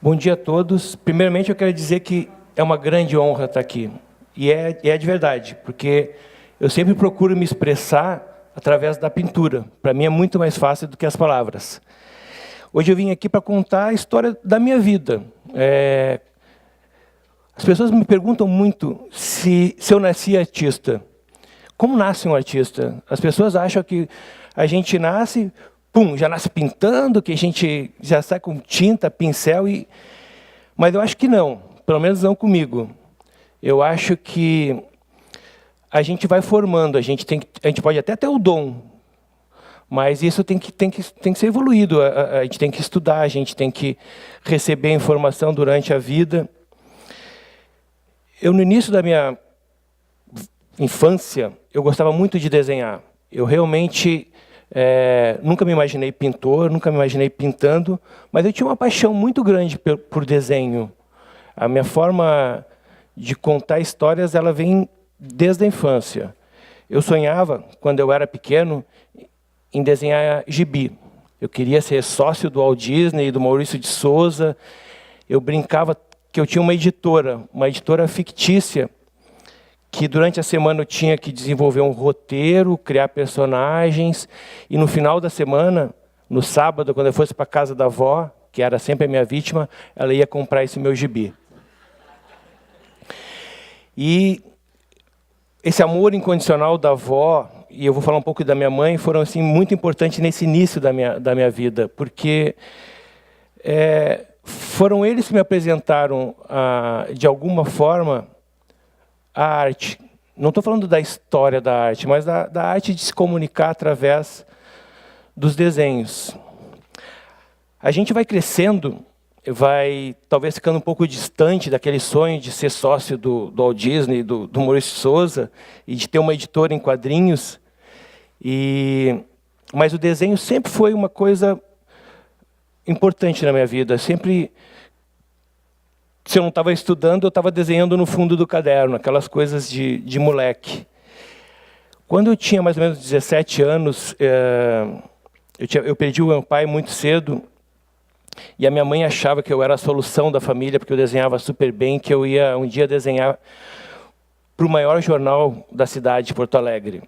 Bom dia a todos. Primeiramente, eu quero dizer que é uma grande honra estar aqui. E é de verdade, porque eu sempre procuro me expressar através da pintura. Para mim é muito mais fácil do que as palavras. Hoje eu vim aqui para contar a história da minha vida. As pessoas me perguntam muito se eu nasci artista. Como nasce um artista? As pessoas acham que a gente nasce... já nasce pintando, que a gente já sai com tinta, pincel, mas eu acho que não, pelo menos não comigo. Eu acho que a gente vai formando, a gente pode até ter o dom, mas isso tem que ser evoluído, a gente tem que estudar, a gente tem que receber informação durante a vida. No início da minha infância, eu gostava muito de desenhar. Eu realmente... nunca me imaginei pintor, nunca me imaginei pintando, mas eu tinha uma paixão muito grande por desenho. A minha forma de contar histórias ela vem desde a infância. Eu sonhava, quando eu era pequeno, em desenhar gibi. Eu queria ser sócio do Walt Disney, do Maurício de Souza. Eu brincava que eu tinha uma editora fictícia, que durante a semana eu tinha que desenvolver um roteiro, criar personagens, e no final da semana, no sábado, quando eu fosse para a casa da avó, que era sempre a minha vítima, ela ia comprar esse meu gibi. E esse amor incondicional da avó, e eu vou falar um pouco da minha mãe, foram assim, muito importantes nesse início da minha vida, porque foram eles que me apresentaram, de alguma forma, a arte. Não estou falando da história da arte, mas da arte de se comunicar através dos desenhos. A gente vai crescendo, vai talvez ficando um pouco distante daquele sonho de ser sócio do Walt Disney, do Maurício de Souza, e de ter uma editora em quadrinhos. Mas o desenho sempre foi uma coisa importante na minha vida. Sempre... Se eu não estava estudando, eu estava desenhando no fundo do caderno, aquelas coisas de moleque. Quando eu tinha mais ou menos 17 anos, eu perdi o meu pai muito cedo, e a minha mãe achava que eu era a solução da família, porque eu desenhava super bem, que eu ia um dia desenhar para o maior jornal da cidade, de Porto Alegre.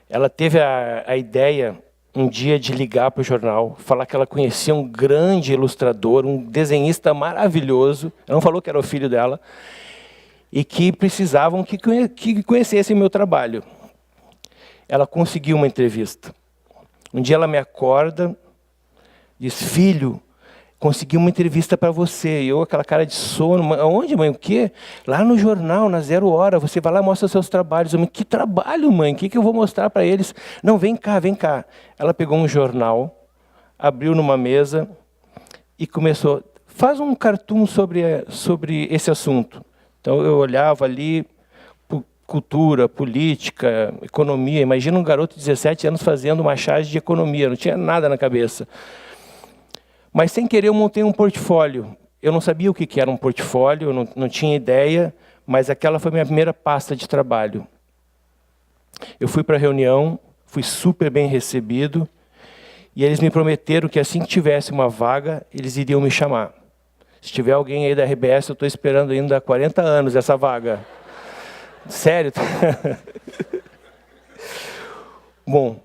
Ela teve a ideia... um dia de ligar para o jornal, falar que ela conhecia um grande ilustrador, um desenhista maravilhoso, ela não falou que era o filho dela, e que precisavam que conhecessem meu trabalho. Ela conseguiu uma entrevista. Um dia ela me acorda, diz, filho, consegui uma entrevista para você. E eu, aquela cara de sono, onde, mãe, o quê? Lá no jornal, na 0 Hora, você vai lá e mostra seus trabalhos. Eu, que trabalho, mãe? O que eu vou mostrar para eles? Não, vem cá, vem cá. Ela pegou um jornal, abriu numa mesa e começou, faz um cartoon sobre esse assunto. Então eu olhava ali, cultura, política, economia. Imagina um garoto de 17 anos fazendo uma charge de economia, não tinha nada na cabeça. Mas, sem querer, eu montei um portfólio. Eu não sabia o que era um portfólio, eu não tinha ideia, mas aquela foi a minha primeira pasta de trabalho. Eu fui para a reunião, fui super bem recebido, e eles me prometeram que, assim que tivesse uma vaga, eles iriam me chamar. Se tiver alguém aí da RBS, eu estou esperando ainda há 40 anos essa vaga. Sério? Bom...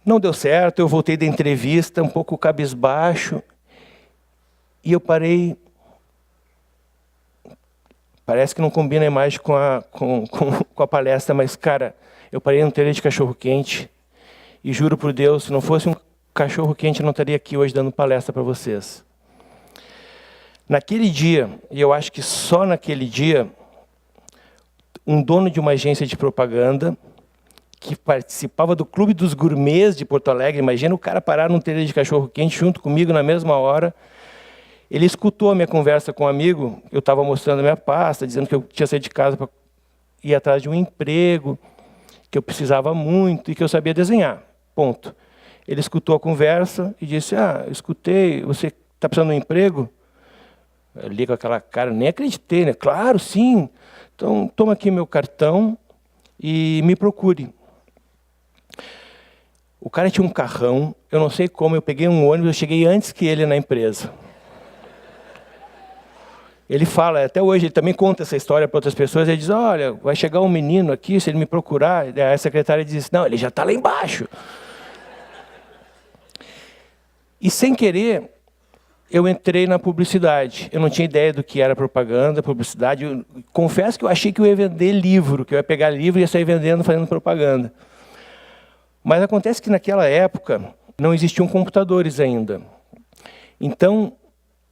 Não deu certo, eu voltei da entrevista um pouco cabisbaixo, e eu parei... Parece que não combina a imagem com a palestra, mas, cara, eu parei num trailer de cachorro-quente, e juro por Deus, se não fosse um cachorro-quente, eu não estaria aqui hoje dando palestra para vocês. Naquele dia, e eu acho que só naquele dia, um dono de uma agência de propaganda, que participava do Clube dos Gourmets de Porto Alegre, imagina o cara parar num trailer de cachorro-quente junto comigo na mesma hora. Ele escutou a minha conversa com um amigo, eu estava mostrando a minha pasta, dizendo que eu tinha saído de casa para ir atrás de um emprego, que eu precisava muito e que eu sabia desenhar. Ponto. Ele escutou a conversa e disse, eu escutei, você está precisando de um emprego? Eu li com aquela cara, nem acreditei, né? Claro, sim. Então, toma aqui meu cartão e me procure. O cara tinha um carrão, eu não sei como, eu peguei um ônibus, eu cheguei antes que ele na empresa. Ele fala, até hoje, ele também conta essa história para outras pessoas, ele diz, olha, vai chegar um menino aqui, se ele me procurar, a secretária diz, não, ele já está lá embaixo. E sem querer, eu entrei na publicidade. Eu não tinha ideia do que era propaganda, publicidade. Eu confesso que eu achei que eu ia vender livro, que eu ia pegar livro e ia sair vendendo, fazendo propaganda. Mas acontece que naquela época não existiam computadores ainda. Então,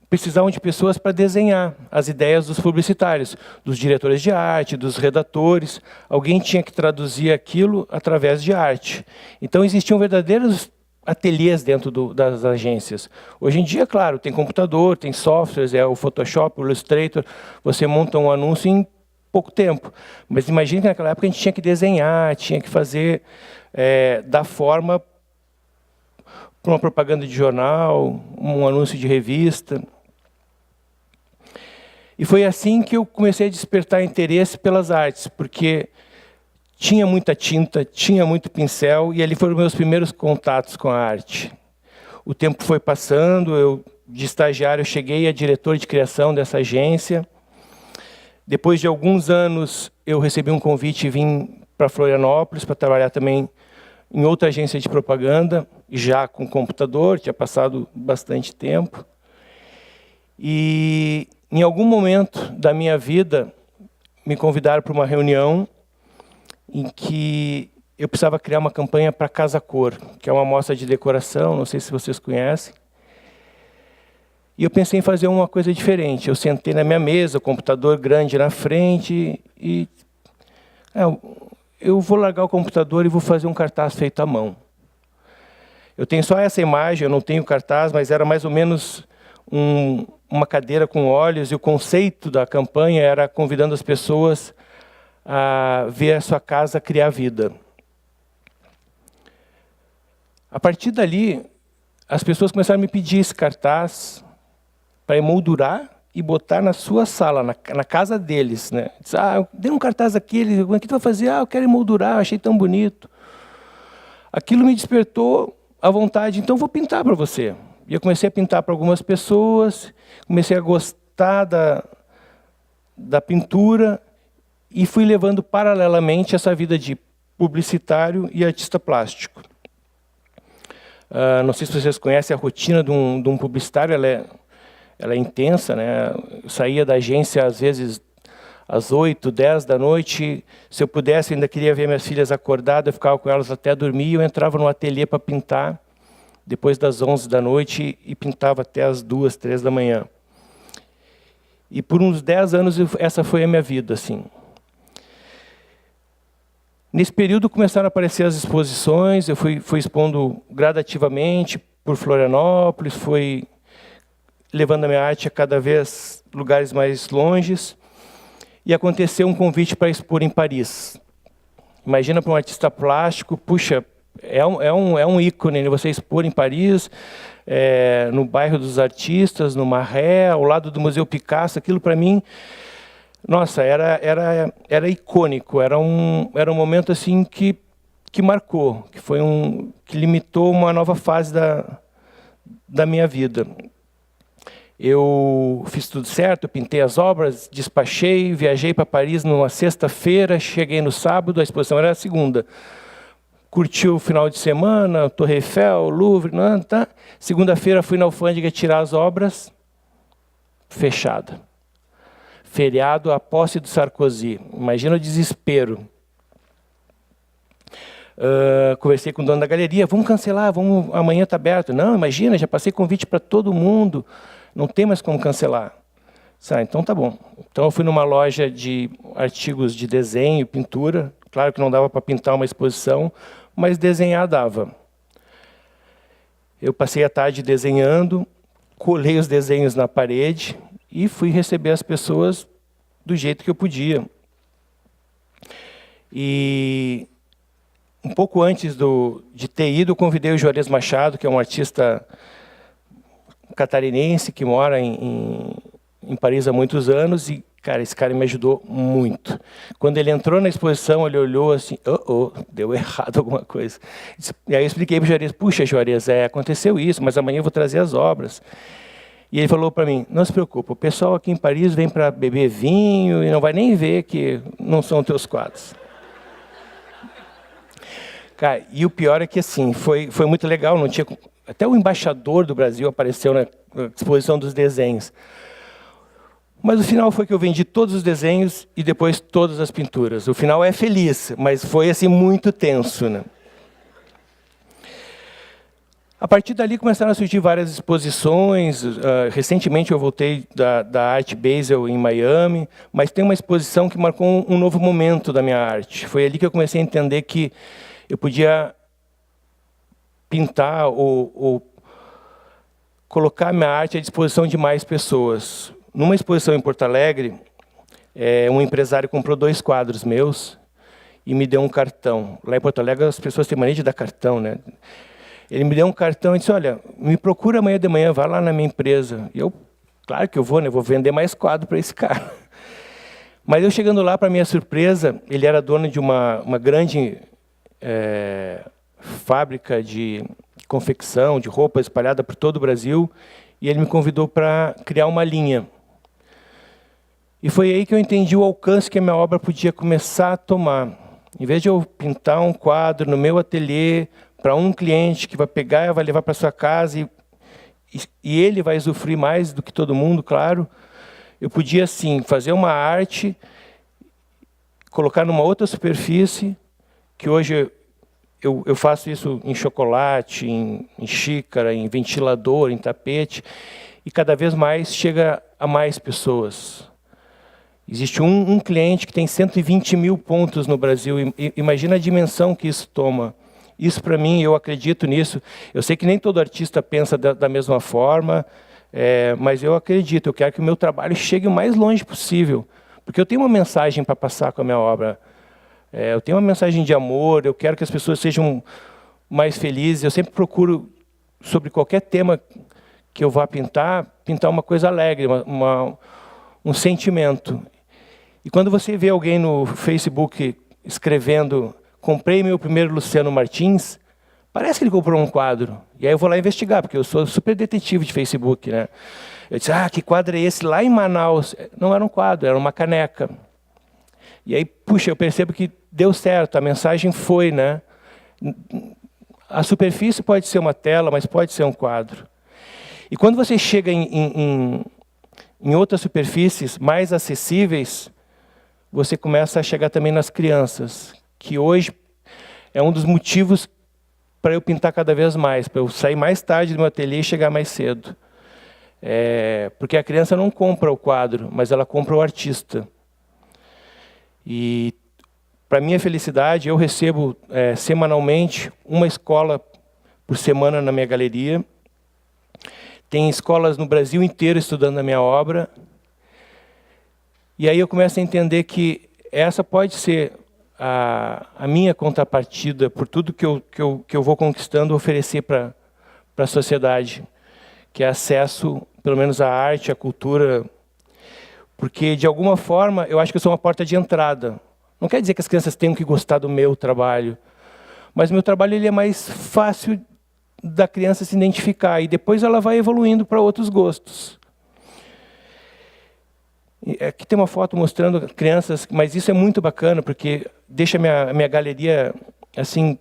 precisavam de pessoas para desenhar as ideias dos publicitários, dos diretores de arte, dos redatores. Alguém tinha que traduzir aquilo através de arte. Então, existiam verdadeiros ateliês dentro das agências. Hoje em dia, claro, tem computador, tem softwares, o Photoshop, o Illustrator, você monta um anúncio em pouco tempo. Mas imagine que naquela época a gente tinha que desenhar, tinha que fazer, dar forma para uma propaganda de jornal, um anúncio de revista. E foi assim que eu comecei a despertar interesse pelas artes, porque tinha muita tinta, tinha muito pincel, e ali foram meus primeiros contatos com a arte. O tempo foi passando, eu, de estagiário, cheguei a diretor de criação dessa agência. Depois de alguns anos, eu recebi um convite e vim para Florianópolis para trabalhar também em outra agência de propaganda, já com computador, tinha passado bastante tempo. E em algum momento da minha vida, me convidaram para uma reunião em que eu precisava criar uma campanha para Casa Cor, que é uma mostra de decoração, não sei se vocês conhecem. E eu pensei em fazer uma coisa diferente. Eu sentei na minha mesa, o computador grande na frente, e eu vou largar o computador e vou fazer um cartaz feito à mão. Eu tenho só essa imagem, eu não tenho cartaz, mas era mais ou menos uma cadeira com olhos, e o conceito da campanha era convidando as pessoas a ver a sua casa criar vida. A partir dali, as pessoas começaram a me pedir esse cartaz para emoldurar e botar na sua sala, na casa deles, né? Diz, dê um cartaz aqui, o que tu vai fazer? Eu quero emoldurar, achei tão bonito. Aquilo me despertou a vontade, então vou pintar para você. E eu comecei a pintar para algumas pessoas, comecei a gostar da pintura e fui levando paralelamente essa vida de publicitário e artista plástico. Não sei se vocês conhecem a rotina de um publicitário, ela é intensa, né? Eu saía da agência às vezes às 8, 10 da noite. Se eu pudesse, ainda queria ver minhas filhas acordadas, eu ficava com elas até dormir, eu entrava no ateliê para pintar depois das 11 da noite e pintava até as 2, 3 da manhã. E por uns 10 anos essa foi a minha vida, assim. Nesse período começaram a aparecer as exposições, eu fui expondo gradativamente por Florianópolis, fui levando a minha arte a cada vez lugares mais longes, e aconteceu um convite para expor em Paris. Imagina para um artista plástico, puxa, é um ícone, né? Você expor em Paris, no bairro dos artistas, no Marais, ao lado do Museu Picasso, aquilo para mim, nossa, era icônico, era um momento assim que marcou, que limitou uma nova fase da minha vida. Eu fiz tudo certo, eu pintei as obras, despachei, viajei para Paris numa sexta-feira, cheguei no sábado, a exposição era a segunda. Curti o final de semana, Torre Eiffel, Louvre, tá? Segunda-feira fui na alfândega tirar as obras, fechada. Feriado, a posse do Sarkozy. Imagina o desespero. Conversei com o dono da galeria, vamos cancelar, amanhã está aberto. Não, imagina, já passei convite para todo mundo, não tem mais como cancelar. Então tá bom. Então eu fui numa loja de artigos de desenho, pintura. Claro que não dava para pintar uma exposição, mas desenhar dava. Eu passei a tarde desenhando, colei os desenhos na parede e fui receber as pessoas do jeito que eu podia. E um pouco antes de ter ido, eu convidei o Juarez Machado, que é um artista catarinense que mora em Paris há muitos anos, e cara, esse cara me ajudou muito. Quando ele entrou na exposição, ele olhou assim, deu errado alguma coisa. E aí eu expliquei para o Juarez, puxa, Juarez, aconteceu isso, mas amanhã eu vou trazer as obras. E ele falou para mim, não se preocupe, o pessoal aqui em Paris vem para beber vinho e não vai nem ver que não são teus quadros. Cara, e o pior é que assim, foi muito legal, não tinha, até o embaixador do Brasil apareceu na exposição dos desenhos. Mas o final foi que eu vendi todos os desenhos e depois todas as pinturas. O final é feliz, mas foi assim muito tenso, né? A partir dali começaram a surgir várias exposições. Recentemente eu voltei da Art Basel em Miami, mas tem uma exposição que marcou um novo momento da minha arte. Foi ali que eu comecei a entender que eu podia pintar ou colocar minha arte à disposição de mais pessoas. Numa exposição em Porto Alegre, um empresário comprou 2 quadros meus e me deu um cartão. Lá em Porto Alegre as pessoas têm mania de dar cartão, né? Ele me deu um cartão e disse, olha, me procura amanhã de manhã, vai lá na minha empresa. E eu, claro que eu vou, né? Vou vender mais quadro para esse cara. Mas eu chegando lá, para minha surpresa, ele era dono de uma grande fábrica de confecção, de roupa espalhada por todo o Brasil, e ele me convidou para criar uma linha. E foi aí que eu entendi o alcance que a minha obra podia começar a tomar. Em vez de eu pintar um quadro no meu ateliê, para um cliente que vai pegar e vai levar para sua casa e ele vai usufruir mais do que todo mundo, claro. Eu podia, assim, fazer uma arte, colocar numa outra superfície, que hoje eu faço isso em chocolate, em xícara, em ventilador, em tapete, e cada vez mais chega a mais pessoas. Existe um cliente que tem 120 mil pontos no Brasil, imagina a dimensão que isso toma. Isso, para mim, eu acredito nisso. Eu sei que nem todo artista pensa da mesma forma, mas eu acredito, eu quero que o meu trabalho chegue o mais longe possível, porque eu tenho uma mensagem para passar com a minha obra. Eu tenho uma mensagem de amor, eu quero que as pessoas sejam mais felizes. Eu sempre procuro, sobre qualquer tema que eu vá pintar uma coisa alegre, um sentimento. E quando você vê alguém no Facebook escrevendo comprei meu primeiro Luciano Martins, parece que ele comprou um quadro. E aí eu vou lá investigar, porque eu sou super detetive de Facebook, né? Eu disse, que quadro é esse? Lá em Manaus. Não era um quadro, era uma caneca. E aí, puxa, eu percebo que deu certo, a mensagem foi, né? A superfície pode ser uma tela, mas pode ser um quadro. E quando você chega em outras superfícies mais acessíveis, você começa a chegar também nas crianças, que hoje é um dos motivos para eu pintar cada vez mais, para eu sair mais tarde do meu ateliê e chegar mais cedo. Porque a criança não compra o quadro, mas ela compra o artista. E, para minha felicidade, eu recebo semanalmente uma escola por semana na minha galeria. Tem escolas no Brasil inteiro estudando a minha obra. E aí eu começo a entender que essa pode ser a minha contrapartida por tudo que eu vou conquistando, oferecer para a sociedade, que é acesso, pelo menos, à arte, à cultura, porque, de alguma forma, eu acho que eu sou uma porta de entrada. Não quer dizer que as crianças tenham que gostar do meu trabalho, mas o meu trabalho ele é mais fácil da criança se identificar, e depois ela vai evoluindo para outros gostos. Aqui tem uma foto mostrando crianças, mas isso é muito bacana, porque deixa a minha galeria assim,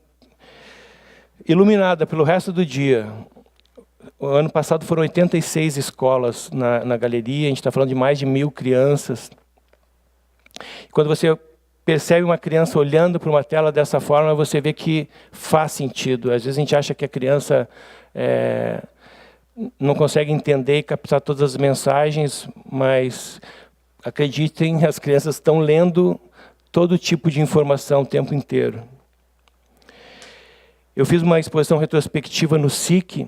iluminada pelo resto do dia. O ano passado foram 86 escolas na galeria, a gente está falando de mais de 1000 crianças. Quando você percebe uma criança olhando para uma tela dessa forma, você vê que faz sentido. Às vezes a gente acha que a criança não consegue entender e captar todas as mensagens, mas acreditem, as crianças estão lendo todo tipo de informação o tempo inteiro. Eu fiz uma exposição retrospectiva no SIC,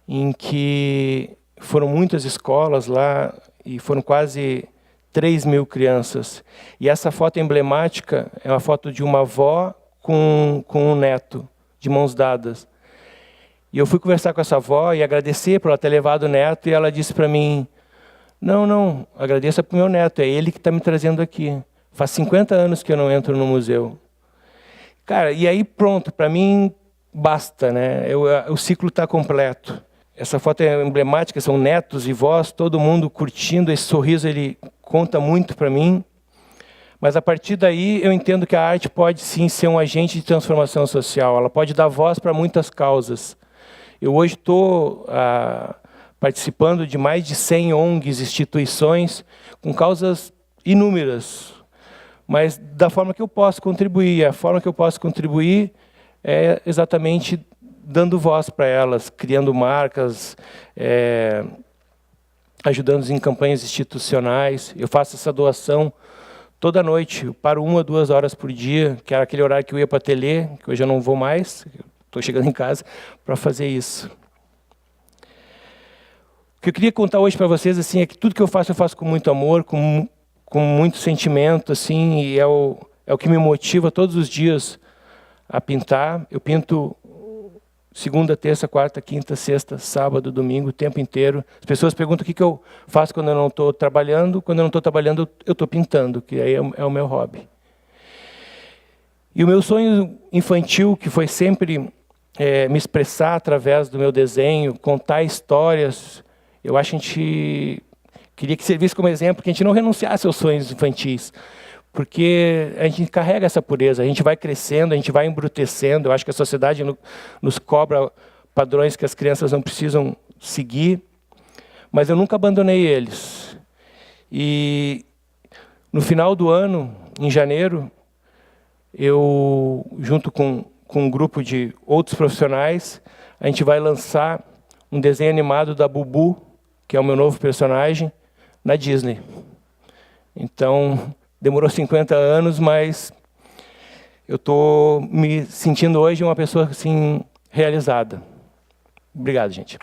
em que foram muitas escolas lá, e foram quase 3.000 crianças. E essa foto emblemática é uma foto de uma avó com um neto, de mãos dadas. E eu fui conversar com essa avó e agradecer por ela ter levado o neto, e ela disse para mim, não, agradeça para o meu neto, é ele que está me trazendo aqui. Faz 50 anos que eu não entro no museu. Cara, e aí pronto, para mim basta, né? O ciclo está completo. Essa foto é emblemática, são netos e vós, todo mundo curtindo. Esse sorriso ele conta muito para mim. Mas a partir daí eu entendo que a arte pode sim ser um agente de transformação social. Ela pode dar voz para muitas causas. Eu hoje estou participando de mais de 100 ONGs, instituições, com causas inúmeras. Mas da forma que eu posso contribuir. A forma que eu posso contribuir é exatamente dando voz para elas, criando marcas, ajudando em campanhas institucionais. Eu faço essa doação toda noite. Eu paro 1 a 2 horas por dia, que era aquele horário que eu ia para a tele, que hoje eu não vou mais, estou chegando em casa, para fazer isso. O que eu queria contar hoje para vocês assim, é que tudo que eu faço com muito amor, com muito sentimento, assim, e é o que me motiva todos os dias a pintar. Eu pinto segunda, terça, quarta, quinta, sexta, sábado, domingo, o tempo inteiro. As pessoas perguntam o que eu faço quando eu não estou trabalhando. Quando eu não estou trabalhando, eu estou pintando, que aí é o meu hobby. E o meu sonho infantil, que foi sempre me expressar através do meu desenho, contar histórias. Eu acho que a gente queria que servisse como exemplo, que a gente não renunciasse aos sonhos infantis. Porque a gente carrega essa pureza, a gente vai crescendo, a gente vai embrutecendo. Eu acho que a sociedade nos cobra padrões que as crianças não precisam seguir. Mas eu nunca abandonei eles. E no final do ano, em janeiro, eu, junto com um grupo de outros profissionais, a gente vai lançar um desenho animado da Bubu, que é o meu novo personagem, na Disney. Então, demorou 50 anos, mas eu estou me sentindo hoje uma pessoa assim, realizada. Obrigado, gente.